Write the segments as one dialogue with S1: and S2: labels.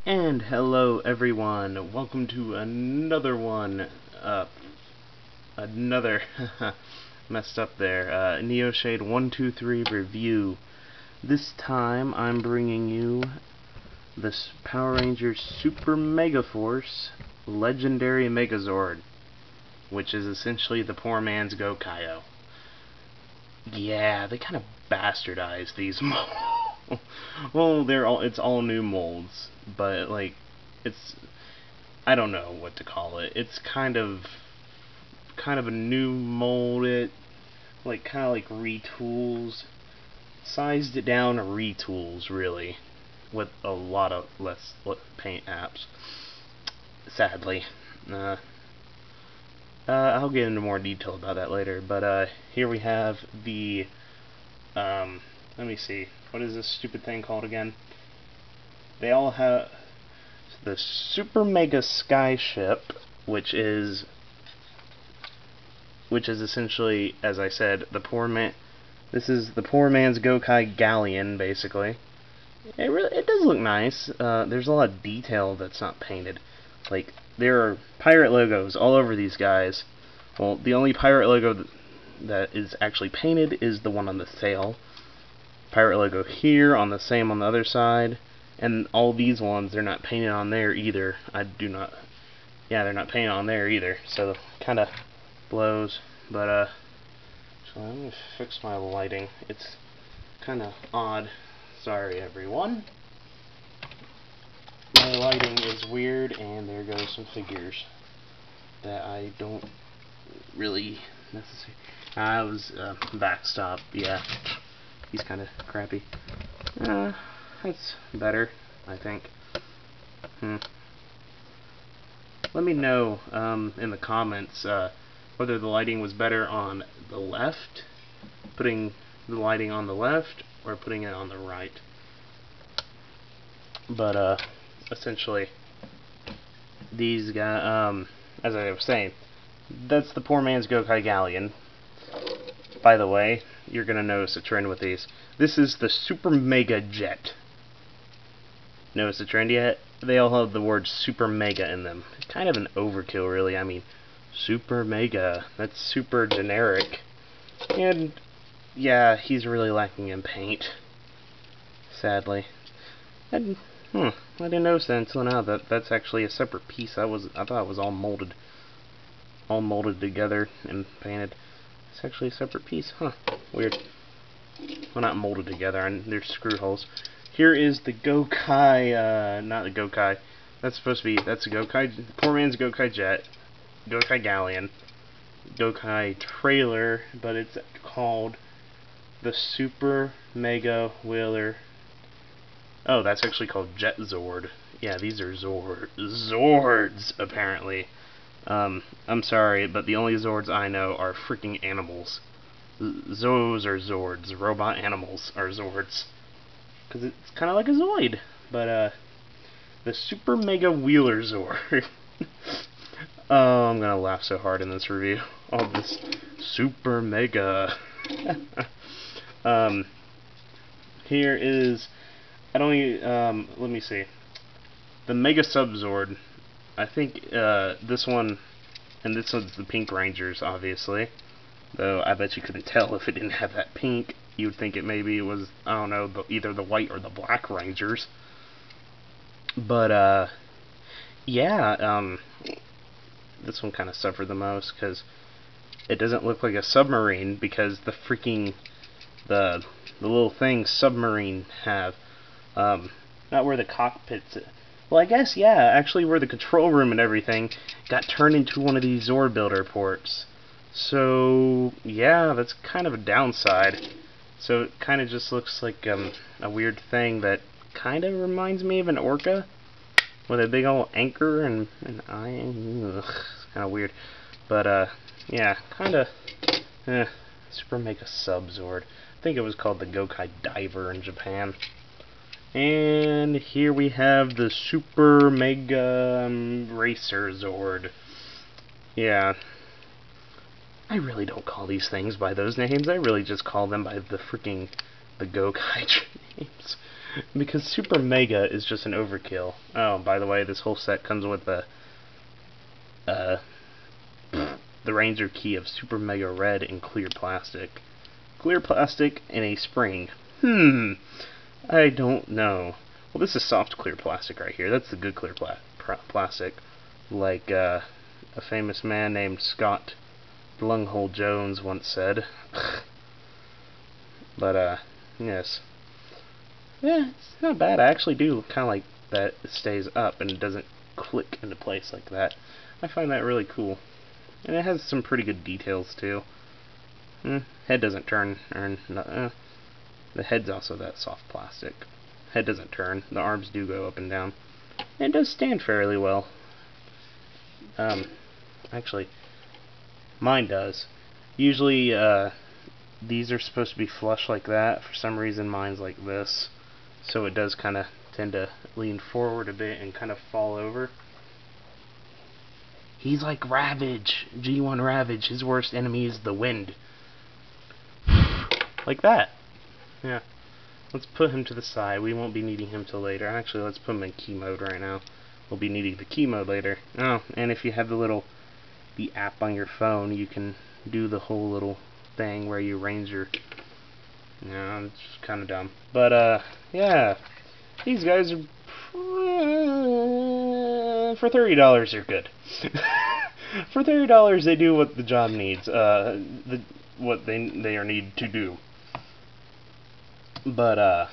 S1: And hello everyone, welcome to another one, another, messed up there, Neoshade 123 review. This time I'm bringing you this Power Rangers Super Megaforce Legendary Megazord, which is essentially the poor man's Gokai-Oh. Yeah, they kind of bastardized these molds. Well, it's all new molds, but like, it's, I don't know what to call it. It's kind of a new mold. It kind of like retools, sized it down to retools really, with a lot of less paint apps. Sadly, I'll get into more detail about that later. But here we have the let me see. What is this stupid thing called again? They all have the Super Mega Skyship, which is essentially, as I said, the poor man. This is the poor man's Gokai Galleon, basically. It does look nice. There's a lot of detail that's not painted. Like, there are pirate logos all over these guys. Well, the only pirate logo that is actually painted is the one on the sail. Pirate logo here, on the same on the other side, and all these ones, they're not painted on there either. Yeah, they're not painted on there either, so kind of blows. But so let me fix my lighting. It's kind of odd. Sorry everyone. My lighting is weird, and there goes some figures that I don't really necessarily. I was backstop, yeah. He's kind of crappy. That's better, I think. Let me know in the comments whether the lighting was better on the left, putting the lighting on the left, or putting it on the right. But essentially, these guys, as I was saying, that's the poor man's Gokai Galleon. By the way, you're going to notice a trend with these. This is the Super Mega Jet. Notice a trend yet? They all have the word Super Mega in them. It's kind of an overkill, really. I mean, Super Mega. That's super generic. And, yeah, he's really lacking in paint. Sadly. I didn't notice that until now. That's actually a separate piece. I thought it was all molded together and painted. It's actually a separate piece. Huh. Weird. Well, not molded together, and there's screw holes. Here is the Gokai, not the Gokai. That's supposed to be, that's a Gokai, poor man's Gokai Jet, Gokai Galleon, Gokai Trailer, but it's called the Super Mega Wheeler. Oh, that's actually called Jet Zord. Yeah, these are Zords, apparently. I'm sorry, but the only Zords I know are freaking animals. Those are Zords. Robot animals are Zords. Because it's kind of like a Zoid. But, the Super Mega Wheeler Zord. Oh, I'm gonna laugh so hard in this review. All this Super Mega. Here is, let me see. The Mega Sub-Zord. I think this one, and this one's the Pink Rangers, obviously. Though I bet you couldn't tell if it didn't have that pink. You'd think it was, I don't know, either the white or the black Rangers. But yeah, this one kind of suffered the most because it doesn't look like a submarine because the freaking the little things submarine have, not where the cockpits. Well, I guess, yeah, actually where the control room and everything got turned into one of these Zord Builder ports. So, yeah, that's kind of a downside. So it kind of just looks like a weird thing that kind of reminds me of an orca with a big old anchor and an eye. Ugh, it's kind of weird. But, yeah, kind of Super Mega Sub-Zord. I think it was called the Gokai Diver in Japan. And here we have the Super Mega Racer Zord. Yeah. I really don't call these things by those names. I really just call them by the Gokai names. Because Super Mega is just an overkill. Oh, by the way, this whole set comes with uh, the Ranger key of Super Mega Red in clear plastic. Clear plastic and a spring. I don't know. Well, this is soft clear plastic right here. That's the good clear plastic. Like a famous man named Scott Lunghole Jones once said. But, yes. Yeah, it's not bad. I actually do kind of like that it stays up and it doesn't click into place like that. I find that really cool. And it has some pretty good details, too. Head doesn't turn, the head's also that soft plastic. Head doesn't turn. The arms do go up and down. And it does stand fairly well. Actually, mine does. Usually, these are supposed to be flush like that. For some reason, mine's like this. So it does kind of tend to lean forward a bit and kind of fall over. He's like Ravage. G1 Ravage. His worst enemy is the wind. Like that. Yeah. Let's put him to the side. We won't be needing him till later. Actually, let's put him in key mode right now. We'll be needing the key mode later. Oh, and if you have the app on your phone, you can do the whole little thing where you range your... Yeah, it's kind of dumb. But, yeah. These guys are... for $30, they're good. For $30, they do what the job needs. What they are need to do. But,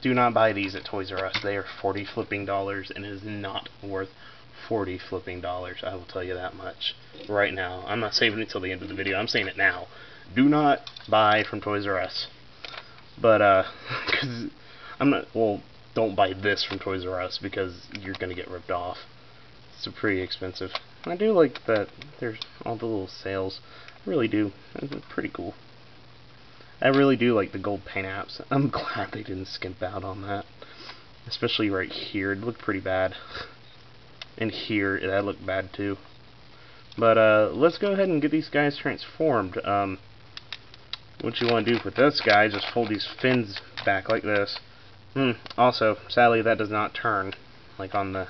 S1: do not buy these at Toys R Us. They are $40 flipping, and it is not worth $40 flipping. I will tell you that much right now. I'm not saving it till the end of the video. I'm saying it now. Do not buy from Toys R Us. But because don't buy this from Toys R Us because you're gonna get ripped off. It's pretty expensive. I do like that there's all the little sales. I really do. It's pretty cool. I really do like the gold paint apps. I'm glad they didn't skimp out on that. Especially right here. It looked pretty bad. And here, that looked bad too. But let's go ahead and get these guys transformed. What you want to do with this guy, just fold these fins back like this. Also, sadly, that does not turn like on the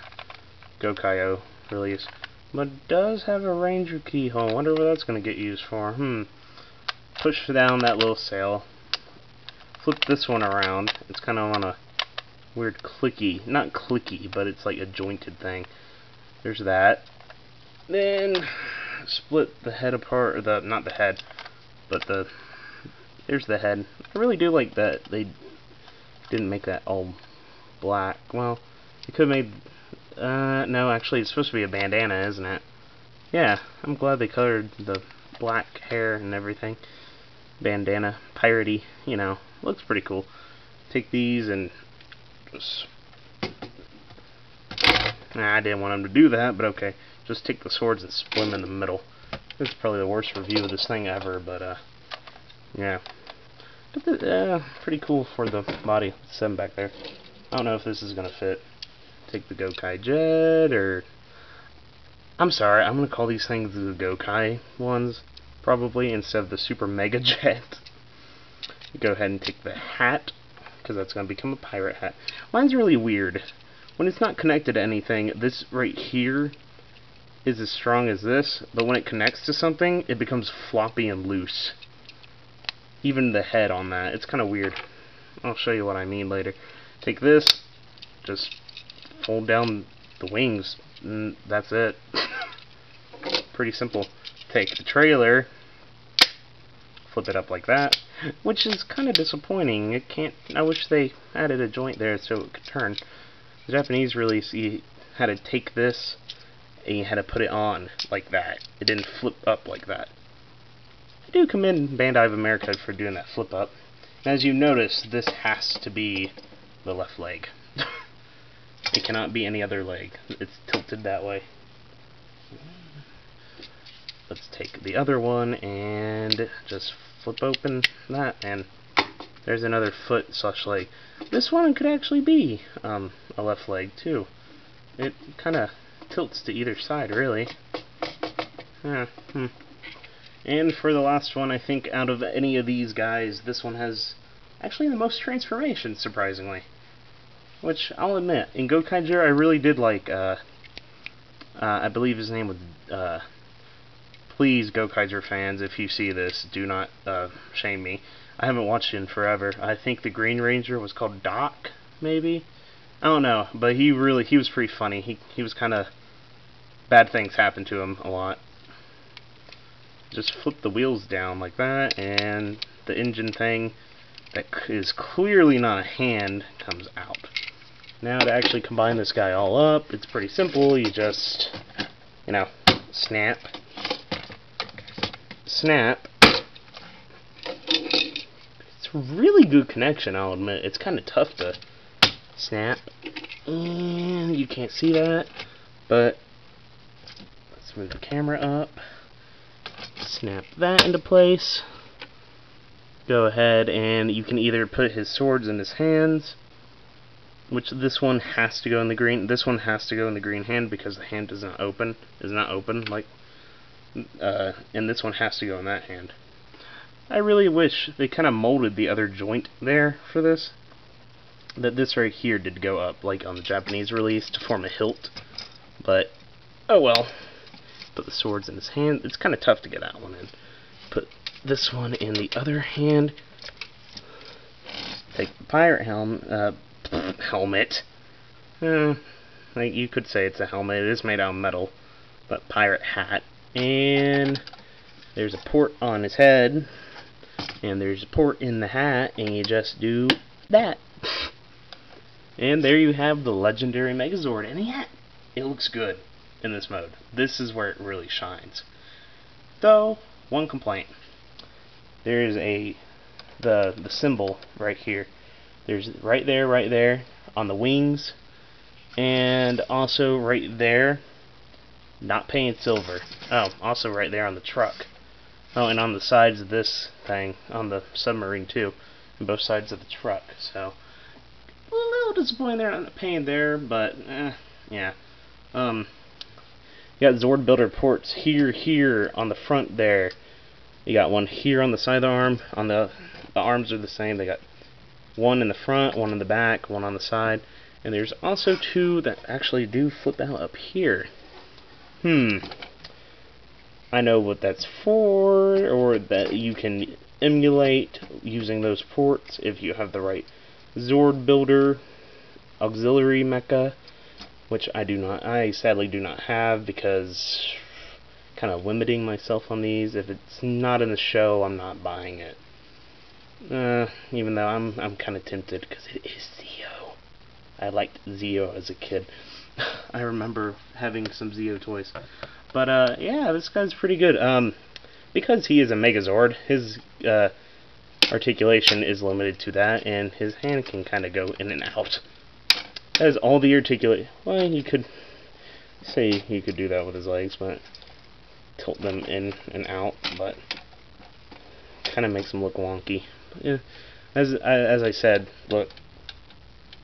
S1: Gokai-Oh release. But it does have a Ranger keyhole. I wonder what that's going to get used for. Push down that little sail. Flip this one around. It's kind of on a weird clicky, not clicky, but it's like a jointed thing. There's that. Then split the head apart, or not the head, but there's the head. I really do like that they didn't make that all black. Well, they could have made, no, actually it's supposed to be a bandana, isn't it? Yeah, I'm glad they colored the black hair and everything. Bandana, piratey, you know, looks pretty cool. Take these and just... I didn't want them to do that, but okay. Just take the swords and split them in the middle. This is probably the worst review of this thing ever, but, yeah. But pretty cool for the body. 7 back there. I don't know if this is going to fit. Take the Gokai Jet, or... I'm sorry, I'm going to call these things the Gokai ones, probably, instead of the Super Mega Jet. Go ahead and take the hat, because that's going to become a pirate hat. Mine's really weird. When it's not connected to anything, this right here is as strong as this, but when it connects to something, it becomes floppy and loose. Even the head on that, it's kind of weird. I'll show you what I mean later. Take this, just fold down the wings, and that's it. Pretty simple. Take the trailer, flip it up like that, which is kind of disappointing. It can't. I wish they added a joint there so it could turn. The Japanese release, you had to take this and you had to put it on like that. It didn't flip up like that. I do commend Bandai of America for doing that flip up. And as you notice, this has to be the left leg. It cannot be any other leg. It's tilted that way. Let's take the other one and just flip open that, and there's another foot/leg. This one could actually be a left leg too. It kind of tilts to either side, really. And for the last one, I think out of any of these guys, this one has actually the most transformations, surprisingly. Which, I'll admit, in Gokai-Oh, I really did like, I believe his name was, please, Gokai-Oh fans, if you see this, do not, shame me. I haven't watched it in forever. I think the Green Ranger was called Doc, maybe? I don't know, but he was pretty funny. He was kinda, bad things happened to him a lot. Just flip the wheels down like that, and the engine thing that is clearly not a hand comes out. Now to actually combine this guy all up, it's pretty simple. You just, you know, snap, snap. It's a really good connection, I'll admit. It's kind of tough to snap, and you can't see that, but let's move the camera up. Snap that into place. Go ahead and you can either put his swords in his hands, which this one has to go in the green. This one has to go in the green hand because the hand is not open. Like, and this one has to go in that hand. I really wish they kind of molded the other joint there for this. That this right here did go up, like on the Japanese release, to form a hilt. But oh well. Put the swords in his hand. It's kind of tough to get that one in. Put this one in the other hand. Take the pirate helmet. Like you could say it's a helmet. It is made out of metal, but pirate hat. And there's a port on his head, and there's a port in the hat, and you just do that. And there you have the legendary Megazord. And yeah, it looks good in this mode. This is where it really shines. Though, one complaint. There is the symbol right here. There's right there on the wings, and also right there, not painted silver. Oh, also right there on the truck. Oh, and on the sides of this thing, on the submarine too, on both sides of the truck. So a little disappointed they're not painted there, but yeah. You got Zord Builder ports here on the front there. You got one here on the side of the arm. On the arms are the same. They got one in the front, one in the back, one on the side. And there's also two that actually do flip out up here. I know what that's for, or that you can emulate using those ports if you have the right Zord Builder auxiliary mecha, which I sadly do not have, because kind of limiting myself on these. If it's not in the show, I'm not buying it. Even though I'm kind of tempted because it is Zeo. I liked Zeo as a kid. I remember having some Zeo toys. But yeah, this guy's pretty good. Because he is a Megazord, his articulation is limited to that, and his hand can kind of go in and out. That is all the articulate. Well, you could say you could do that with his legs, but tilt them in and out, but kind of makes them look wonky. But yeah, as I said, look,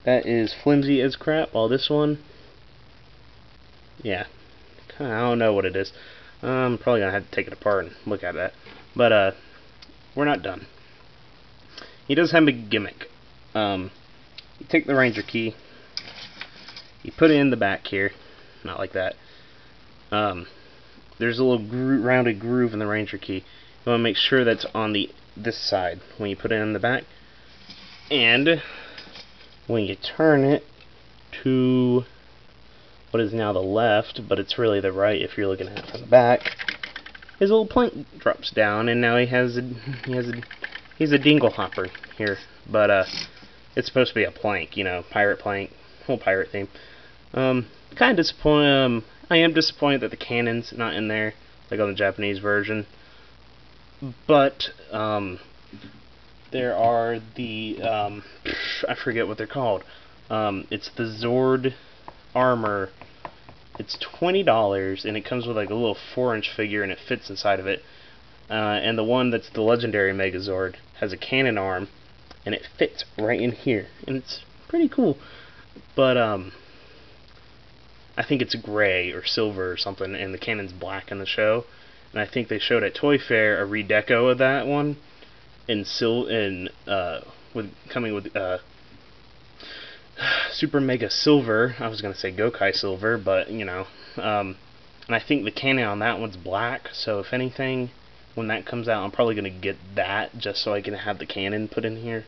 S1: that is flimsy as crap. While this one, yeah, I don't know what it is. I'm probably gonna have to take it apart and look at that. But we're not done. He does have a gimmick. You take the Ranger key. You put it in the back here, not like that. There's a little rounded groove in the Ranger key. You want to make sure that's on this side when you put it in the back. And when you turn it to what is now the left, but it's really the right if you're looking at it from the back, his little plank drops down, and now he's a dingle hopper here. But it's supposed to be a plank, you know, pirate plank, whole pirate theme. Kind of disappointed. I am disappointed that the cannon's not in there, like on the Japanese version. But there are the I forget what they're called. It's the Zord armor. It's $20, and it comes with like a little 4-inch figure, and it fits inside of it. And the one that's the legendary Megazord has a cannon arm, and it fits right in here, and it's pretty cool. But I think it's gray or silver or something, and the cannon's black in the show. And I think they showed at Toy Fair a redeco of that one in coming with Super Mega Silver. I was gonna say Gokai Silver, but you know, and I think the cannon on that one's black. So if anything, when that comes out, I'm probably gonna get that just so I can have the cannon put in here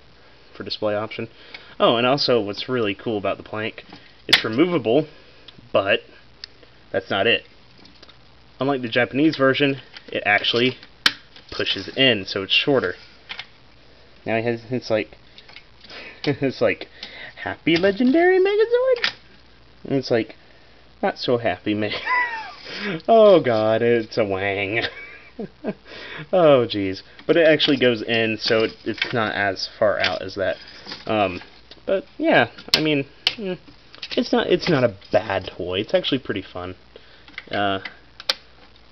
S1: for display option. Oh, and also what's really cool about the plank, it's removable, but that's not it. Unlike the Japanese version, it actually pushes in, so it's shorter. Now it's like it's like happy legendary Megazord. And it's like not so happy oh god, it's a wang. Oh jeez, but it actually goes in, so it's not as far out as that. But yeah, I mean, it's not a bad toy. It's actually pretty fun.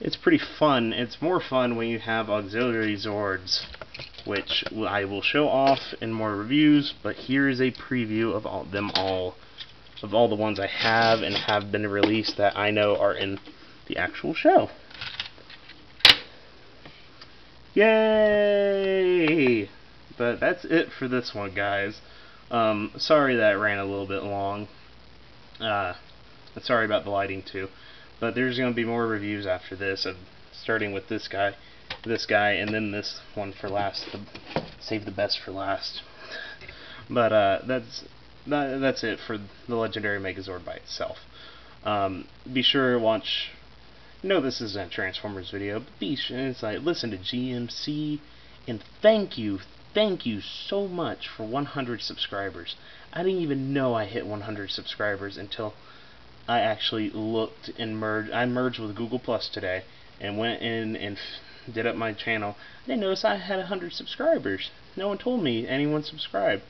S1: It's pretty fun. It's more fun when you have auxiliary Zords, which I will show off in more reviews. But here is a preview of all the ones I have and have been released that I know are in the actual show. Yay! But that's it for this one, guys. Sorry that ran a little bit long. Sorry about the lighting too. But there's going to be more reviews after this, starting with this guy, and then this one for last. Save the best for last. But that's it for the Legendary Megazord by itself. Be sure to watch. No, this isn't a Transformers video, but be sure it's like listen to GMC, and thank you so much for 100 subscribers. I didn't even know I hit 100 subscribers until I actually looked and merged. I merged with Google Plus today and went in and did up my channel. I didn't notice I had 100 subscribers. No one told me anyone subscribed.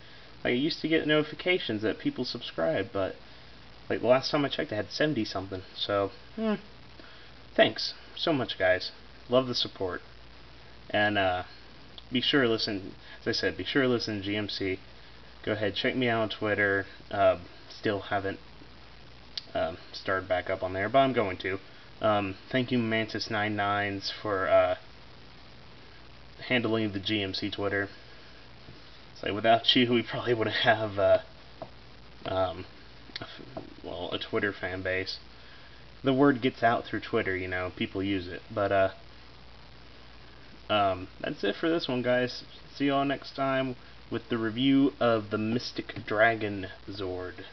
S1: Like, I used to get notifications that people subscribe, but like the last time I checked, I had 70 something. So, thanks so much, guys. Love the support. And be sure to listen. As I said, be sure to listen to GMC. Go ahead, check me out on Twitter. Still haven't started back up on there, but I'm going to. Thank you, Mantis99s, for handling the GMC Twitter. It's like without you, we probably wouldn't have a Twitter fan base. The word gets out through Twitter, you know, people use it. But that's it for this one, guys. See y'all next time with the review of the Mystic Dragon Zord.